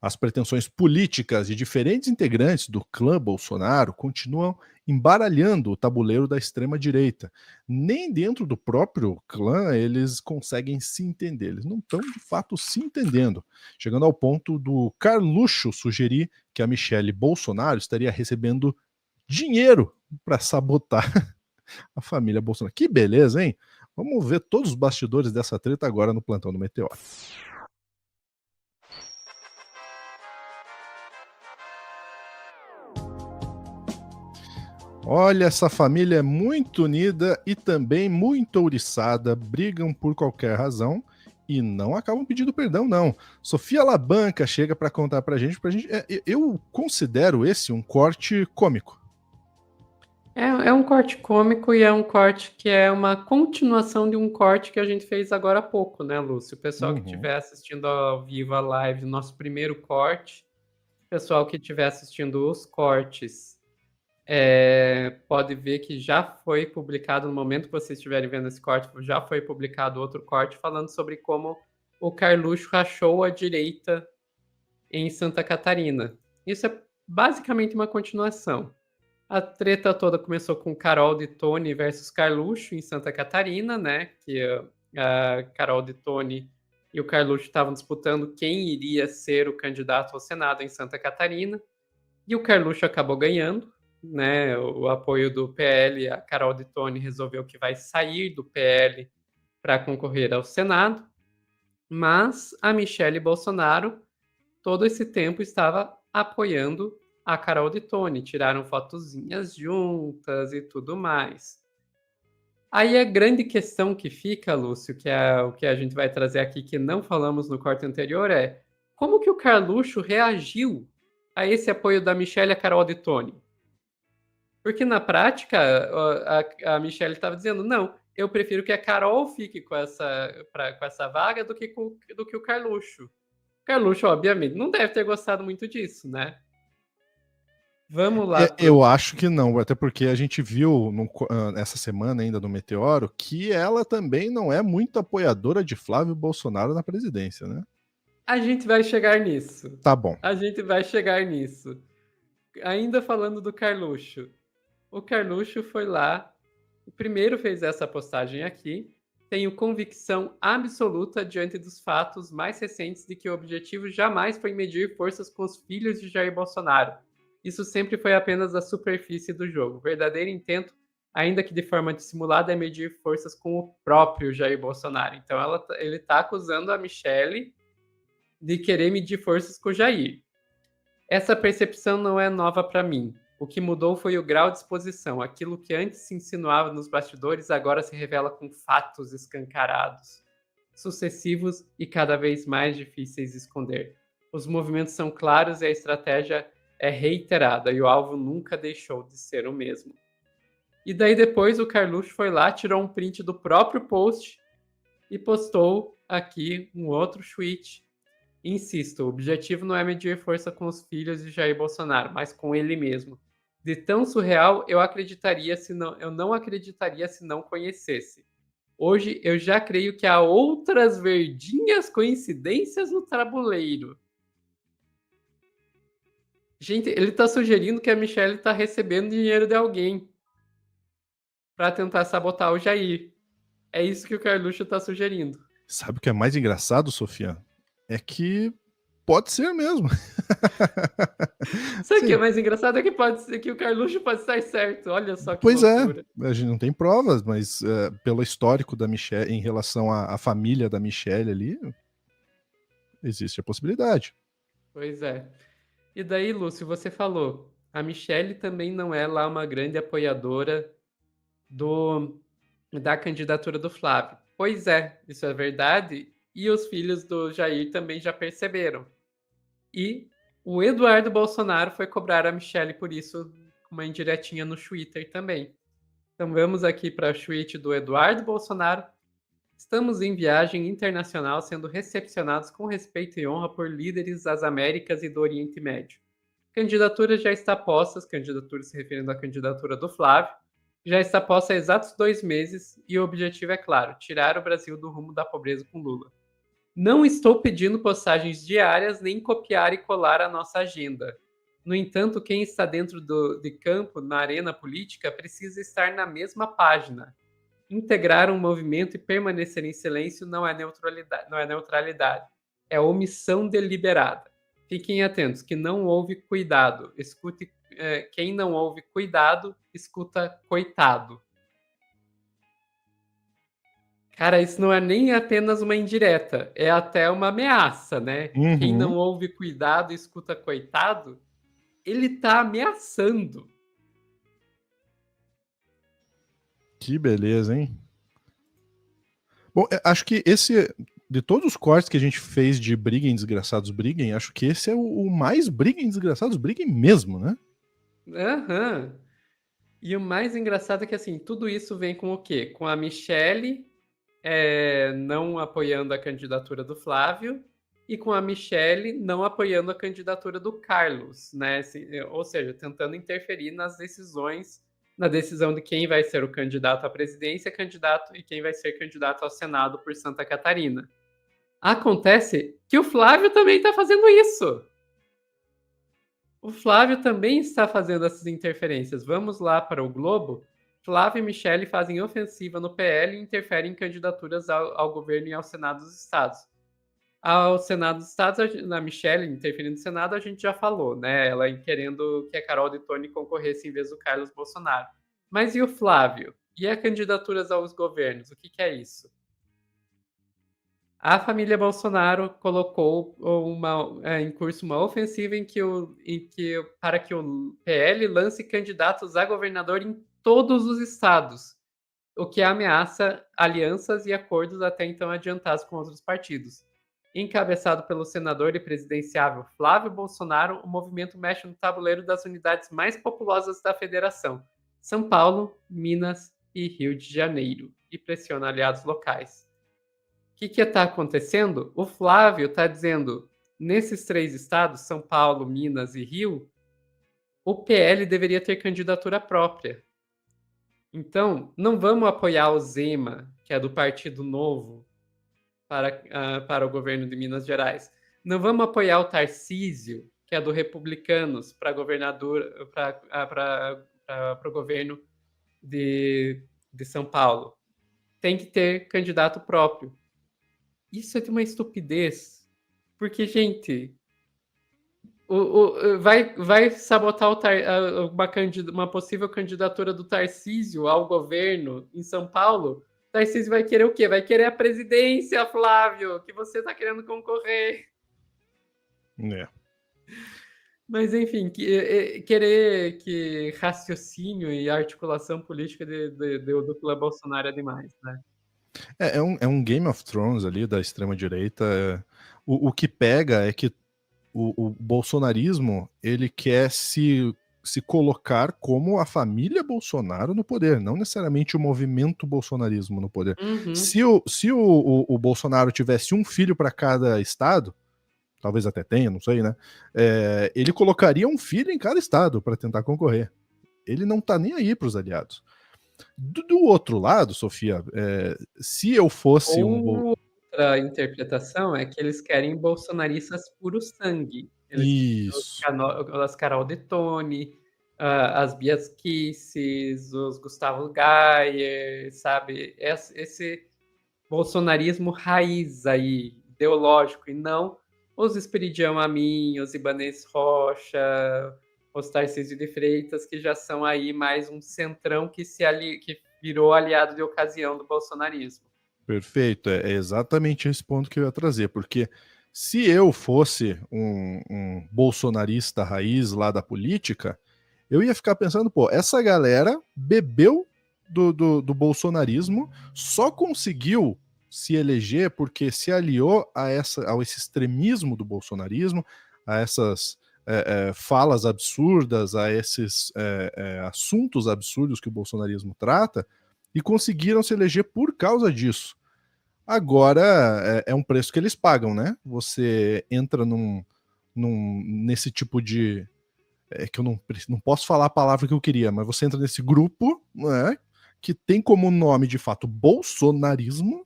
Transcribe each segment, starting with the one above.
As pretensões políticas de diferentes integrantes do clã Bolsonaro continuam embaralhando o tabuleiro da extrema-direita. Nem dentro do próprio clã eles conseguem se entender, eles não estão de fato se entendendo, chegando ao ponto do Carluxo sugerir que a Michelle Bolsonaro estaria recebendo dinheiro para sabotar a família Bolsonaro. Que beleza, hein? Vamos ver todos os bastidores dessa treta agora no Plantão do Meteoro. Olha, essa família é muito unida e também muito ouriçada, brigam por qualquer razão e não acabam pedindo perdão, não. Sofia Labanca chega para contar pra gente. Eu considero esse um corte cômico. É um corte cômico e é um corte que é uma continuação de um corte que a gente fez agora há pouco, né, Lúcio? O pessoal que estiver assistindo ao vivo a live, nosso primeiro corte, o pessoal que estiver assistindo os cortes, pode ver que já foi publicado, no momento que vocês estiverem vendo esse corte, já foi publicado outro corte falando sobre como o Carluxo rachou a direita em Santa Catarina. Isso é basicamente uma continuação. A treta toda começou com Carol de Tone versus Carluxo em Santa Catarina, né? Que a Carol de Tone e o Carluxo estavam disputando quem iria ser o candidato ao Senado em Santa Catarina. E o Carluxo acabou ganhando, né? O apoio do PL. A Carol de Tone resolveu que vai sair do PL para concorrer ao Senado. Mas a Michelle Bolsonaro, todo esse tempo, estava apoiando a Carol de Tone, tiraram fotozinhas juntas e tudo mais. Aí a grande questão que fica, Lúcio, que é o que a gente vai trazer aqui, que não falamos no corte anterior, é como que o Carluxo reagiu a esse apoio da Michelle e a Carol de Tone? Porque na prática, a Michelle estava dizendo, não, eu prefiro que a Carol fique com essa vaga do que o Carluxo. O Carluxo, obviamente, não deve ter gostado muito disso, né? Vamos lá Eu acho que não, até porque a gente viu essa semana ainda no Meteoro que ela também não é muito apoiadora de Flávio Bolsonaro na presidência, né? A gente vai chegar nisso. Tá bom. A gente vai chegar nisso. Ainda falando do Carluxo. O Carluxo foi lá, primeiro fez essa postagem aqui. Tenho convicção absoluta diante dos fatos mais recentes de que o objetivo jamais foi medir forças com os filhos de Jair Bolsonaro. Isso sempre foi apenas a superfície do jogo. O verdadeiro intento, ainda que de forma dissimulada, é medir forças com o próprio Jair Bolsonaro. Então ele está acusando a Michelle de querer medir forças com o Jair. Essa percepção não é nova para mim. O que mudou foi o grau de exposição. Aquilo que antes se insinuava nos bastidores agora se revela com fatos escancarados, sucessivos e cada vez mais difíceis de esconder. Os movimentos são claros e a estratégia é reiterada e o alvo nunca deixou de ser o mesmo. E daí depois o Carluxo foi lá, tirou um print do próprio post e postou aqui um outro tweet. Insisto, o objetivo não é medir força com os filhos de Jair Bolsonaro, mas com ele mesmo. De tão surreal, eu não acreditaria se não conhecesse. Hoje eu já creio que há outras verdinhas coincidências no tabuleiro. Gente, ele está sugerindo que a Michelle está recebendo dinheiro de alguém para tentar sabotar o Jair. É isso que o Carluxo está sugerindo. Sabe o que é mais engraçado, Sofia? É que pode ser mesmo. Sabe o que é mais engraçado? É que pode ser que o Carluxo pode estar certo. Olha só que Pois é, loucura. a gente não tem provas, mas pelo histórico da Michelle em relação à família da Michelle ali, existe a possibilidade. Pois é. E daí, Lúcio, você falou, a Michelle também não é lá uma grande apoiadora da candidatura do Flávio. Pois é, isso é verdade. E os filhos do Jair também já perceberam. E o Eduardo Bolsonaro foi cobrar a Michelle por isso, uma indiretinha no Twitter também. Então vamos aqui para o tweet do Eduardo Bolsonaro. Estamos em viagem internacional sendo recepcionados com respeito e honra por líderes das Américas e do Oriente Médio. Candidatura já está posta, candidatura se referindo à candidatura do Flávio, já está posta há exatos 2 meses e o objetivo é claro, tirar o Brasil do rumo da pobreza com Lula. Não estou pedindo postagens diárias nem copiar e colar a nossa agenda. No entanto, quem está dentro de campo, na arena política, precisa estar na mesma página. Integrar um movimento e permanecer em silêncio não é neutralidade, é omissão deliberada. Fiquem atentos, que não houve cuidado. Escute, quem não houve cuidado, escuta coitado. Cara, isso não é nem apenas uma indireta, é até uma ameaça, né? Uhum. Quem não houve cuidado, escuta coitado, ele tá ameaçando. Que beleza, hein? Bom, acho que esse, de todos os cortes que a gente fez de Briguem, Desgraçados Briguem, acho que esse é o mais Briguem, Desgraçados Briguem mesmo, né? Aham. E o mais engraçado é que, assim, tudo isso vem com o quê? Com a Michelle não apoiando a candidatura do Flávio e com a Michelle não apoiando a candidatura do Carlos, né? Ou seja, tentando interferir nas decisões, na decisão de quem vai ser o candidato à presidência, candidato e quem vai ser candidato ao Senado por Santa Catarina. Acontece que o Flávio também está fazendo isso. O Flávio também está fazendo essas interferências. Vamos lá para o Globo. Flávio e Michelle fazem ofensiva no PL e interferem em candidaturas ao governo e ao Senado dos Estados. Ao Senado dos Estados, na Michelle interferindo no Senado, a gente já falou, né? Ela querendo que a Carol Detoni concorresse em vez do Carlos Bolsonaro. Mas e o Flávio? E as candidaturas aos governos? O que é isso? A família Bolsonaro colocou em curso uma ofensiva para que o PL lance candidatos a governador em todos os estados, o que ameaça alianças e acordos até então adiantados com outros partidos. Encabeçado pelo senador e presidenciável Flávio Bolsonaro, o movimento mexe no tabuleiro das unidades mais populosas da federação, São Paulo, Minas e Rio de Janeiro, e pressiona aliados locais. O que está acontecendo? O Flávio está dizendo, nesses 3 estados, São Paulo, Minas e Rio, o PL deveria ter candidatura própria. Então, não vamos apoiar o Zema, que é do Partido Novo, para o governo de Minas Gerais. Não vamos apoiar o Tarcísio, que é do Republicanos, para governador, para o governo de São Paulo. Tem que ter candidato próprio. Isso é de uma estupidez. Porque, gente, vai sabotar uma possível candidatura do Tarcísio ao governo em São Paulo? O Tarcísio vai querer o quê? Vai querer a presidência, Flávio, que você está querendo concorrer. É. Mas, enfim, querer que raciocínio e articulação política do clã Bolsonaro é demais, né? É um Game of Thrones ali da extrema-direita. O que pega é que o bolsonarismo, ele quer se colocar como a família Bolsonaro no poder, não necessariamente o movimento bolsonarismo no poder. Uhum. Se o Bolsonaro tivesse um filho para cada estado, talvez até tenha, não sei, né? Ele colocaria um filho em cada estado para tentar concorrer. Ele não tá nem aí para os aliados. Do outro lado, Sofia, se eu fosse outra interpretação é que eles querem bolsonaristas puro sangue. Isso. As Carol Detoni, as Bias Kisses, os Gustavo Gayer, sabe? Esse bolsonarismo raiz aí, ideológico, e não os Esperidião Amin, os Ibanez Rocha, os Tarcísio de Freitas, que já são aí mais um centrão que virou aliado de ocasião do bolsonarismo. Perfeito, é exatamente esse ponto que eu ia trazer, porque se eu fosse um bolsonarista raiz lá da política, eu ia ficar pensando, pô, essa galera bebeu do bolsonarismo, só conseguiu se eleger porque se aliou a esse extremismo do bolsonarismo, a essas falas absurdas, a esses assuntos absurdos que o bolsonarismo trata, e conseguiram se eleger por causa disso. Agora é um preço que eles pagam, né? Você entra nesse tipo de. Que eu não posso falar a palavra que eu queria, mas você entra nesse grupo, né? Que tem como nome de fato bolsonarismo,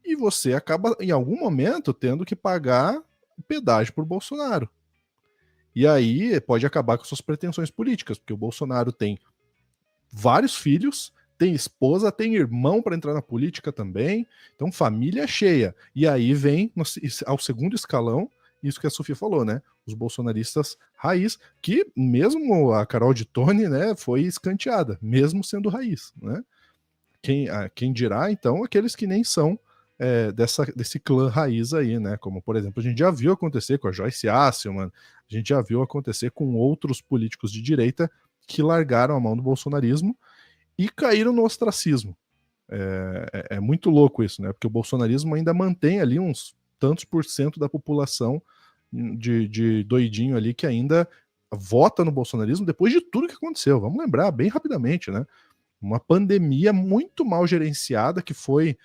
e você acaba, em algum momento, tendo que pagar o pedágio por Bolsonaro. E aí pode acabar com suas pretensões políticas, porque o Bolsonaro tem vários filhos, tem esposa, tem irmão para entrar na política também, então família cheia. E aí vem ao segundo escalão, isso que a Sofia falou, né? Os bolsonaristas raiz, que mesmo a Carol de Tone, né, foi escanteada, mesmo sendo raiz, né? Quem dirá, então, aqueles que nem são desse clã raiz aí, né? Como, por exemplo, a gente já viu acontecer com a Joyce Hasselman, a gente já viu acontecer com outros políticos de direita que largaram a mão do bolsonarismo e caíram no ostracismo. É muito louco isso, né? Porque o bolsonarismo ainda mantém ali uns tantos por cento da população de doidinho ali que ainda vota no bolsonarismo depois de tudo que aconteceu. Vamos lembrar bem rapidamente, né? Uma pandemia muito mal gerenciada que foi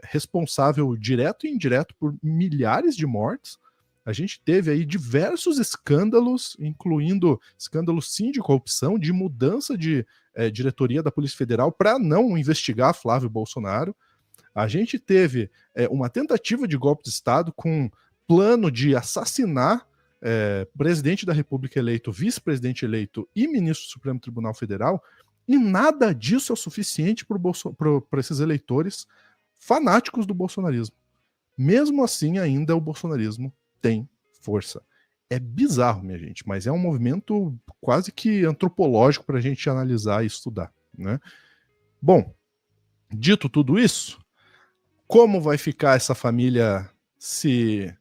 responsável direto e indireto por milhares de mortes. A gente teve aí diversos escândalos, incluindo escândalos sim de corrupção, de mudança de diretoria da Polícia Federal para não investigar Flávio Bolsonaro. A gente teve uma tentativa de golpe de Estado com plano de assassinar presidente da República eleito, vice-presidente eleito e ministro do Supremo Tribunal Federal, e nada disso é o suficiente para esses eleitores fanáticos do bolsonarismo. Mesmo assim, ainda o bolsonarismo tem força. É bizarro, minha gente, mas é um movimento quase que antropológico para a gente analisar e estudar, né? Bom, dito tudo isso, como vai ficar essa família se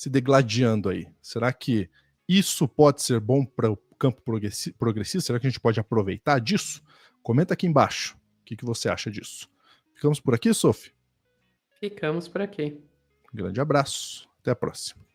degladiando aí? Será que isso pode ser bom para o campo progressista? Será que a gente pode aproveitar disso? Comenta aqui embaixo. O que você acha disso? Ficamos por aqui, Sophie? Ficamos por aqui. Grande abraço. Até a próxima.